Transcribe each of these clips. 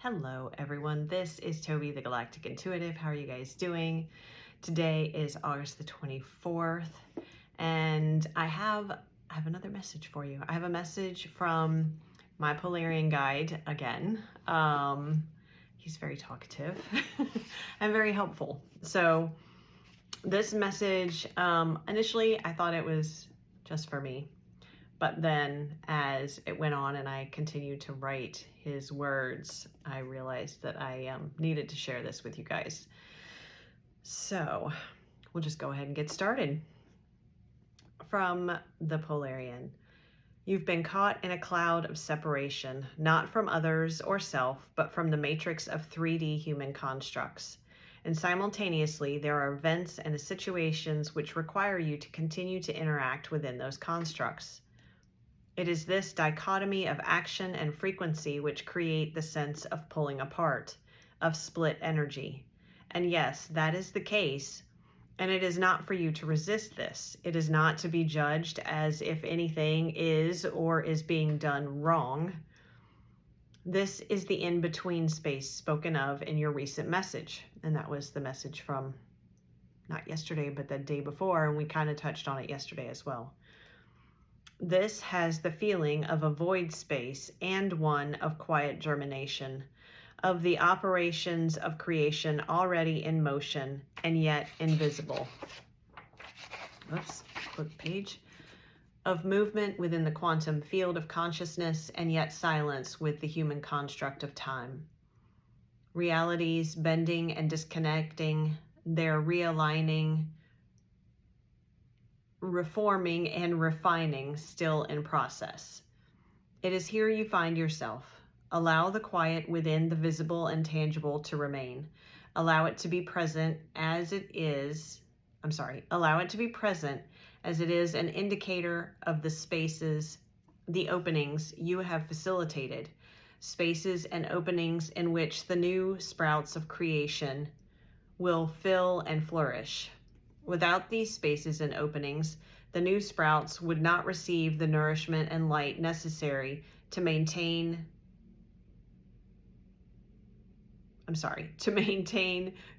Hello everyone, this is Toby the Galactic Intuitive. How are you guys doing? Today is August the 24th and I have another message for you. I have a message from my Polarian guide again. He's very talkative and very helpful. So this message, initially I thought it was just for me. But then as it went on and I continued to write his words, I realized that I needed to share this with you guys. So we'll just go ahead and get started. From the Polarian. You've been caught in a cloud of separation, not from others or self, but from the matrix of 3D human constructs. And simultaneously, there are events and situations which require you to continue to interact within those constructs. It is this dichotomy of action and frequency which create the sense of pulling apart, of split energy. And yes, that is the case, and it is not for you to resist this. It is not to be judged as if anything is or is being done wrong. This is the in-between space spoken of in your recent message. And that was the message from not yesterday, but the day before, and we kind of touched on it yesterday as well. This has the feeling of a void space and one of quiet germination, of the operations of creation already in motion and yet invisible. Oops, flip page. Of movement within the quantum field of consciousness and yet silence with the human construct of time. Realities bending and disconnecting, they're realigning, reforming and refining, still in process. It is here you find yourself. Allow the quiet within the visible and tangible to remain. Allow it to be present as it is. Allow it to be present as it is an indicator of the spaces, the openings you have facilitated, spaces and openings in which the new sprouts of creation will fill and flourish. Without these spaces and openings, the new sprouts would not receive the nourishment and light necessary to maintain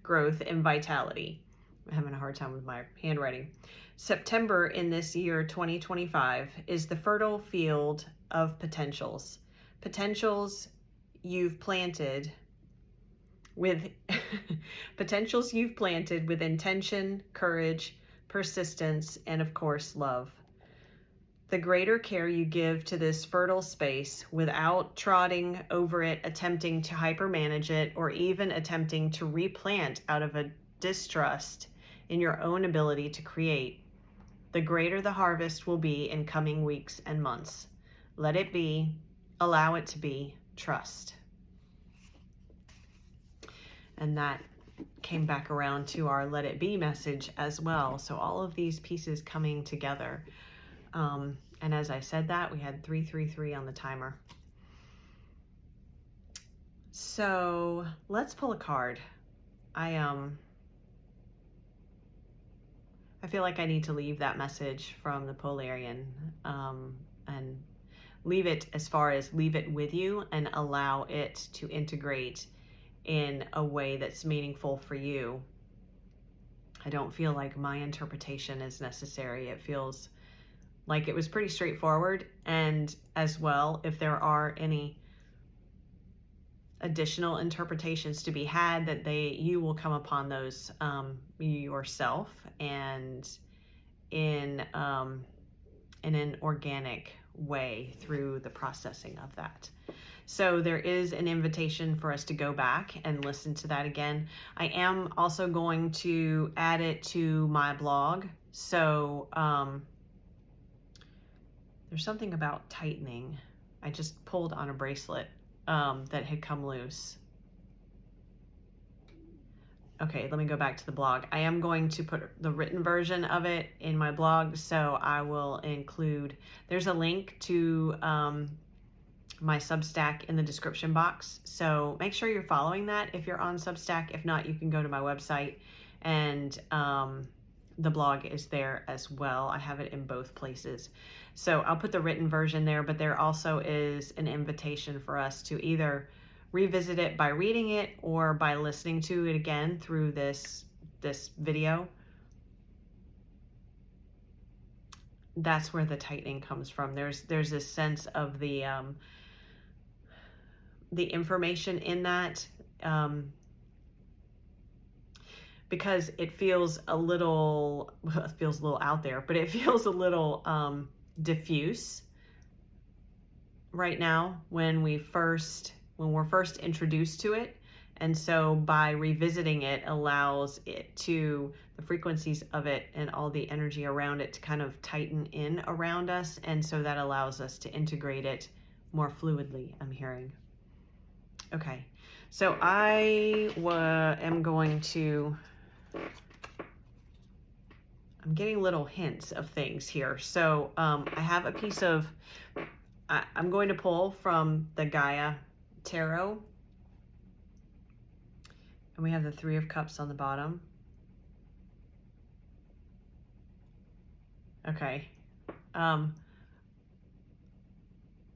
growth and vitality. I'm having a hard time with my handwriting. September in this year, 2025, is the fertile field of potentials. Potentials you've planted with intention, courage, persistence, and of course, love. The greater care you give to this fertile space without trotting over it, attempting to hypermanage it, or even attempting to replant out of a distrust in your own ability to create, the greater the harvest will be in coming weeks and months. Let it be, allow it to be, trust. And that came back around to our Let It Be message as well. So all of these pieces coming together. And as I said that, we had 333 on the timer. So let's pull a card. I feel like I need to leave that message from the Polarian and leave it as far as leave it with you and allow it to integrate in a way that's meaningful for you. I don't feel like my interpretation is necessary. It feels like it was pretty straightforward, and as well, if there are any additional interpretations to be had, that you will come upon those yourself and in an organic way through the processing of that. So there is an invitation for us to go back and listen to that again. I am also going to add it to my blog. So there's something about tightening. I just pulled on a bracelet that had come loose. Okay, let me go back to the blog. I am going to put the written version of it in my blog, so I will include, there's a link to my Substack in the description box. So make sure you're following that if you're on Substack. If not, you can go to my website and the blog is there as well. I have it in both places. So I'll put the written version there, but there also is an invitation for us to either revisit it by reading it or by listening to it again through this video, that's where the tightening comes from. There's this sense of the information in that, because it feels a little, well, it feels a little out there, but it feels a little diffuse right now when we're first introduced to it. And so by revisiting it allows it to, the frequencies of it and all the energy around it to kind of tighten in around us. And so that allows us to integrate it more fluidly, I'm hearing. Okay, so I am going to, I'm getting little hints of things here. So I have a piece of, I'm going to pull from the Gaia Tarot. And we have the Three of Cups on the bottom. Okay.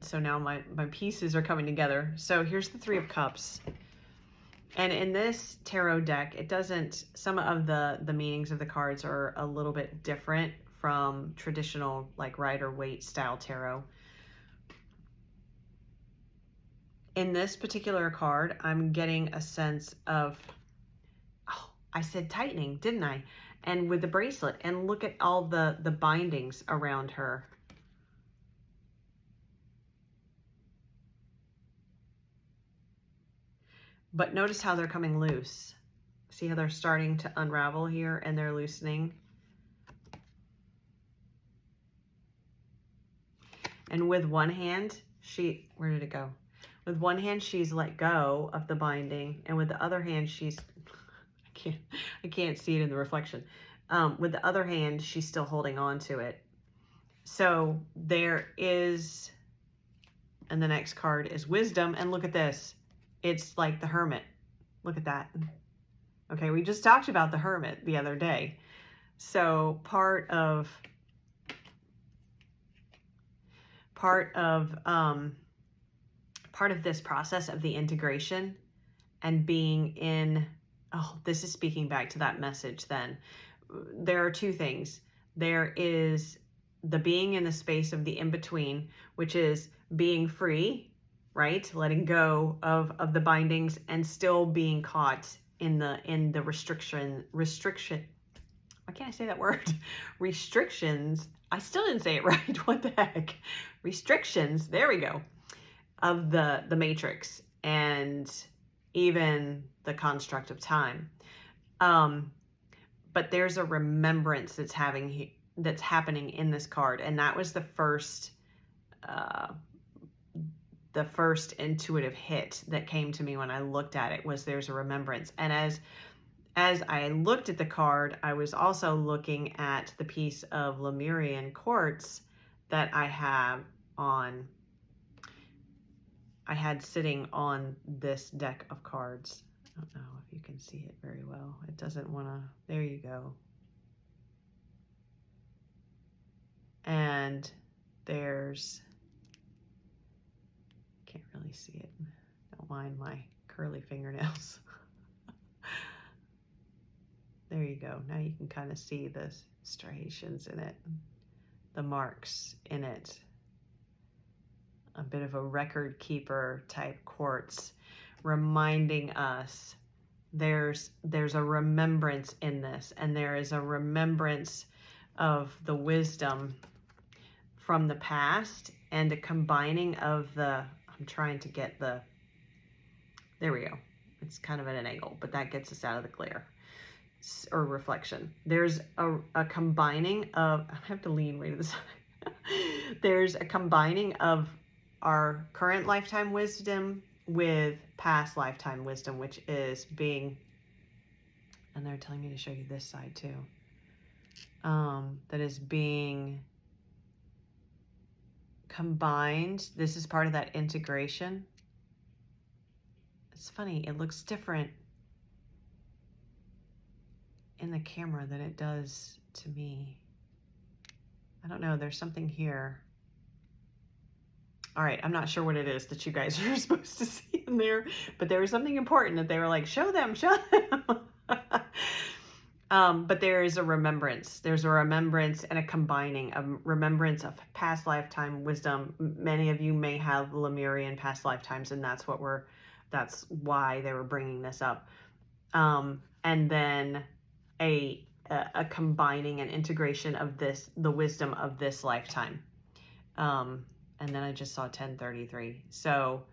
So now my pieces are coming together. So here's the Three of Cups. And in this tarot deck, it doesn't, some of the meanings of the cards are a little bit different from traditional like Rider-Waite style tarot. In this particular card, I'm getting a sense of, oh, I said tightening, didn't I? And with the bracelet, and look at all the bindings around her. But notice how they're coming loose. See how they're starting to unravel here and they're loosening. And with one hand, where did it go? With one hand, she's let go of the binding. And with the other hand, she's, I can't see it in the reflection. With the other hand, she's still holding on to it. So there is, and the next card is Wisdom. And look at this. It's like the Hermit. Look at that. Okay, we just talked about the Hermit the other day. So part of this process of the integration and being in, oh, this is speaking back to that message then. There are two things. There is the being in the space of the in-between, which is being free, right? Letting go of the bindings and still being caught in the restriction. Why can't I say that word? Restrictions. I still didn't say it right. What the heck? Restrictions. There we go. Of the matrix and even the construct of time. But there's a remembrance that's happening in this card, and that was the first intuitive hit that came to me when I looked at it, was there's a remembrance. And as I looked at the card, I was also looking at the piece of Lemurian quartz that I had sitting on this deck of cards. I don't know if you can see it very well. It doesn't want to, there you go. And there's, can't really see it. Don't mind my curly fingernails. There you go. Now you can kind of see the striations in it, the marks in it. A bit of a record keeper type quartz, reminding us there's a remembrance in this, and there is a remembrance of the wisdom from the past and a combining of the, I'm trying to get the, there we go. It's kind of at an angle, but that gets us out of the glare or reflection. There's a combining of, I have to lean way to the side. There's a combining of our current lifetime wisdom with past lifetime wisdom, which is being, and they're telling me to show you this side too, that is being combined. This is part of that integration. It's funny, it looks different in the camera than it does to me. I don't know, there's something here. All right, I'm not sure what it is that you guys are supposed to see in there, but there was something important that they were like, show them, show them. But there is a remembrance. There's a remembrance and a combining, a remembrance of past lifetime wisdom. Many of you may have Lemurian past lifetimes, and that's why they were bringing this up. And then a combining and integration of the wisdom of this lifetime. And then I just saw 1033. So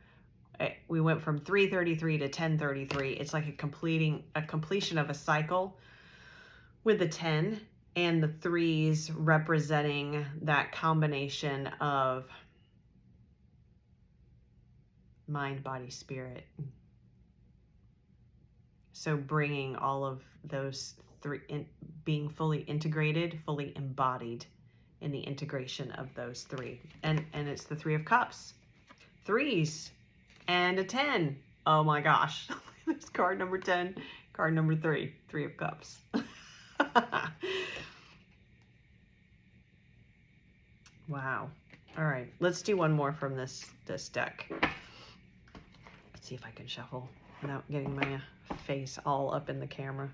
we went from 333 to 1033. It's like a completion of a cycle with the 10 and the 3s representing that combination of mind, body, spirit. So bringing all of those three being fully integrated, fully embodied in the integration of those 3. And it's the 3 of Cups. 3s and a 10. Oh my gosh. There's card number 10, card number 3, 3 of Cups. Wow. All right, let's do one more from this deck. Let's see if I can shuffle without getting my face all up in the camera.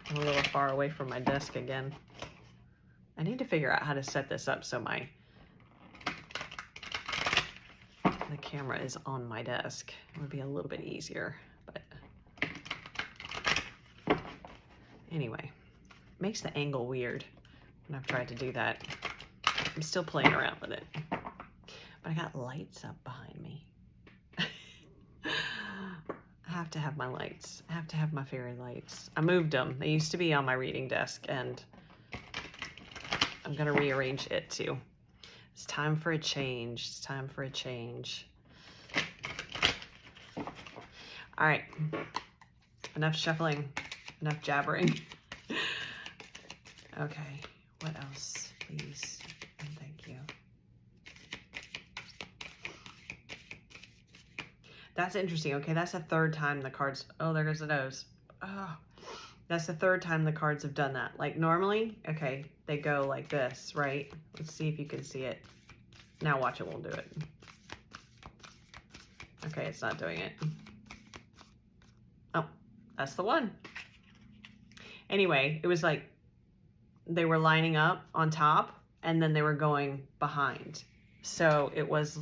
I'm a little far away from my desk again. I need to figure out how to set this up so the camera is on my desk. It would be a little bit easier, but anyway, makes the angle weird when I've tried to do that. I'm still playing around with it, but I got lights up behind me. I have to have my lights. I have to have my fairy lights. I moved them. They used to be on my reading desk, and I'm going to rearrange it too. It's time for a change. It's time for a change. All right. Enough shuffling. Enough jabbering. Okay. What else, please? And thank you. That's interesting. Okay, that's the third time the cards... Oh, there goes the nose. Oh, that's the third time the cards have done that. Like normally, okay, they go like this, right? Let's see if you can see it. Now watch, it won't do it. Okay, it's not doing it. Oh, that's the one. Anyway, it was like they were lining up on top and then they were going behind. So it was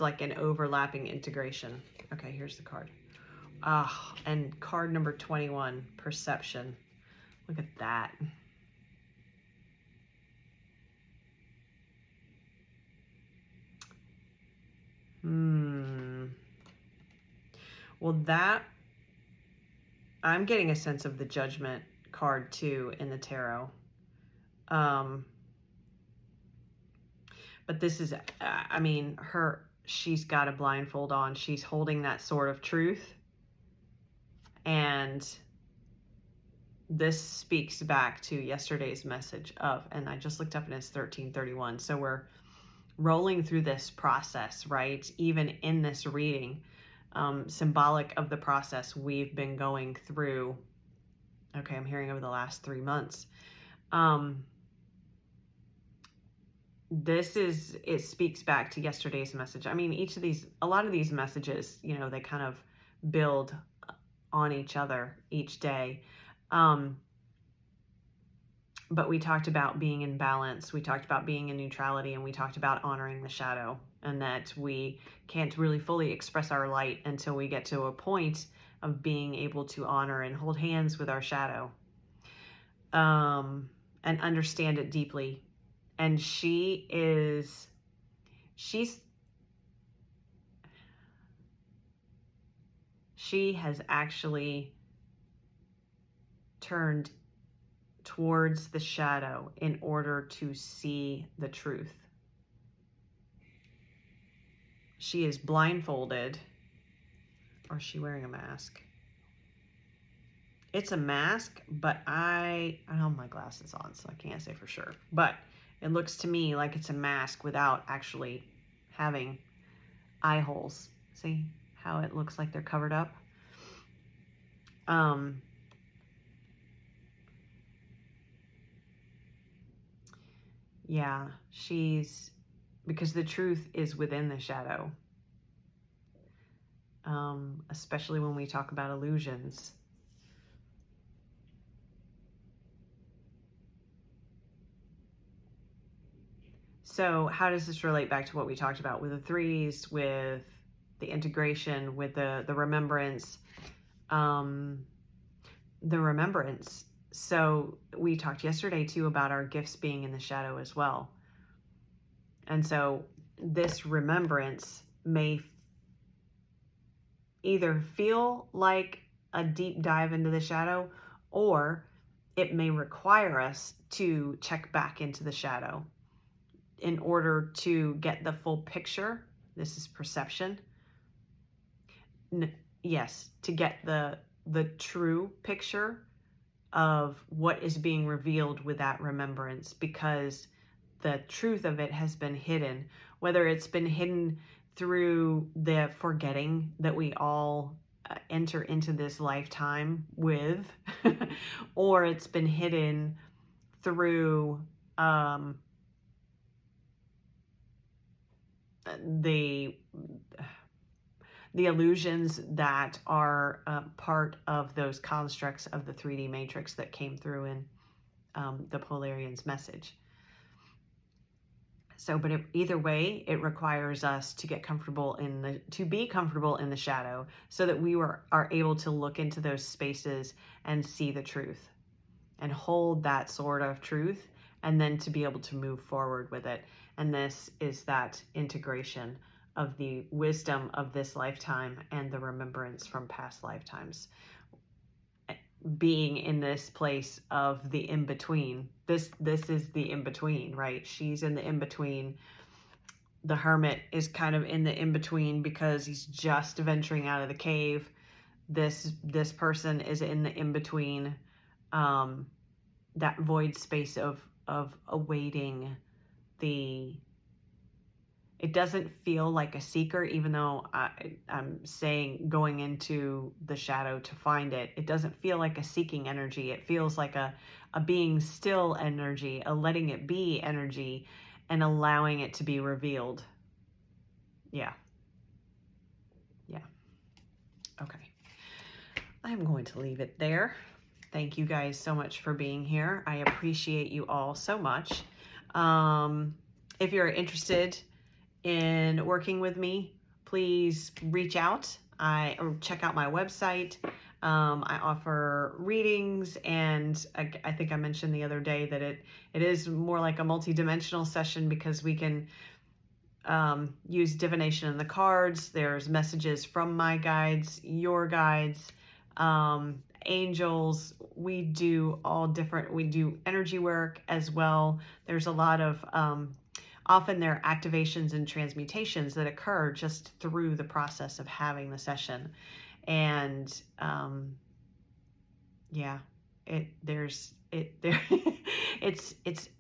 like an overlapping integration. Okay, here's the card. And card number 21, perception. Look at that. Well, that, I'm getting a sense of the judgment card too in the tarot. But this is, I mean, she's got a blindfold on. She's holding that sword of truth. And this speaks back to yesterday's message of, and I just looked up and it's 1331. So we're rolling through this process, right? Even in this reading, symbolic of the process we've been going through. Okay, I'm hearing over the last 3 months. It speaks back to yesterday's message. I mean, a lot of these messages, you know, they kind of build on each other each day. But we talked about being in balance. We talked about being in neutrality, and we talked about honoring the shadow, and that we can't really fully express our light until we get to a point of being able to honor and hold hands with our shadow, and understand it deeply. And she has actually turned towards the shadow in order to see the truth. She is blindfolded, or is she wearing a mask? It's a mask, but I don't have my glasses on, so I can't say for sure. But it looks to me like it's a mask without actually having eye holes. See how it looks like they're covered up? Yeah, she's because the truth is within the shadow. Especially when we talk about illusions. So how does this relate back to what we talked about with the threes, with the integration, with the remembrance? The remembrance. So we talked yesterday too about our gifts being in the shadow as well. And so this remembrance may either feel like a deep dive into the shadow, or it may require us to check back into the shadow in order to get the full picture. This is perception. Yes, to get the true picture of what is being revealed with that remembrance, because the truth of it has been hidden, whether it's been hidden through the forgetting that we all enter into this lifetime with, or it's been hidden through the illusions that are part of those constructs of the 3D matrix that came through in the Polarians message. So, but either way, it requires us to get comfortable to be comfortable in the shadow, so that we are able to look into those spaces and see the truth and hold that sort of truth, and then to be able to move forward with it. And this is that integration of the wisdom of this lifetime and the remembrance from past lifetimes. Being in this place of the in-between. This is the in-between, right? She's in the in-between. The hermit is kind of in the in-between because he's just venturing out of the cave. This person is in the in-between, that void space of awaiting the... It doesn't feel like a seeker, even though I'm saying going into the shadow to find it. It doesn't feel like a seeking energy. It feels like a being still energy, a letting it be energy, and allowing it to be revealed. Yeah. Yeah. Okay. I'm going to leave it there. Thank you guys so much for being here. I appreciate you all so much. If you're interested in working with me, please reach out. Or check out my website. I offer readings, and I think I mentioned the other day that it is more like a multi-dimensional session, because we can use divination in the cards. There's messages from my guides, your guides, angels. We do all different. We do energy work as well. There's a lot of often there are activations and transmutations that occur just through the process of having the session. And yeah, it's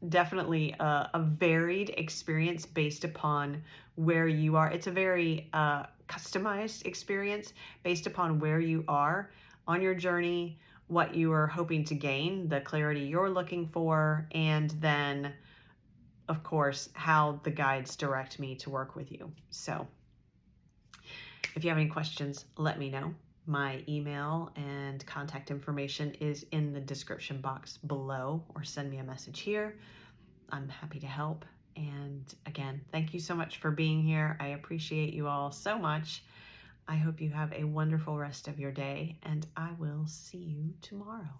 definitely a varied experience based upon where you are. It's a very customized experience based upon where you are on your journey, what you are hoping to gain, the clarity you're looking for, and then of course, how the guides direct me to work with you. So if you have any questions, let me know. My email and contact information is in the description box below, or send me a message here. I'm happy to help. And again, thank you so much for being here. I appreciate you all so much. I hope you have a wonderful rest of your day, and I will see you tomorrow.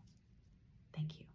Thank you.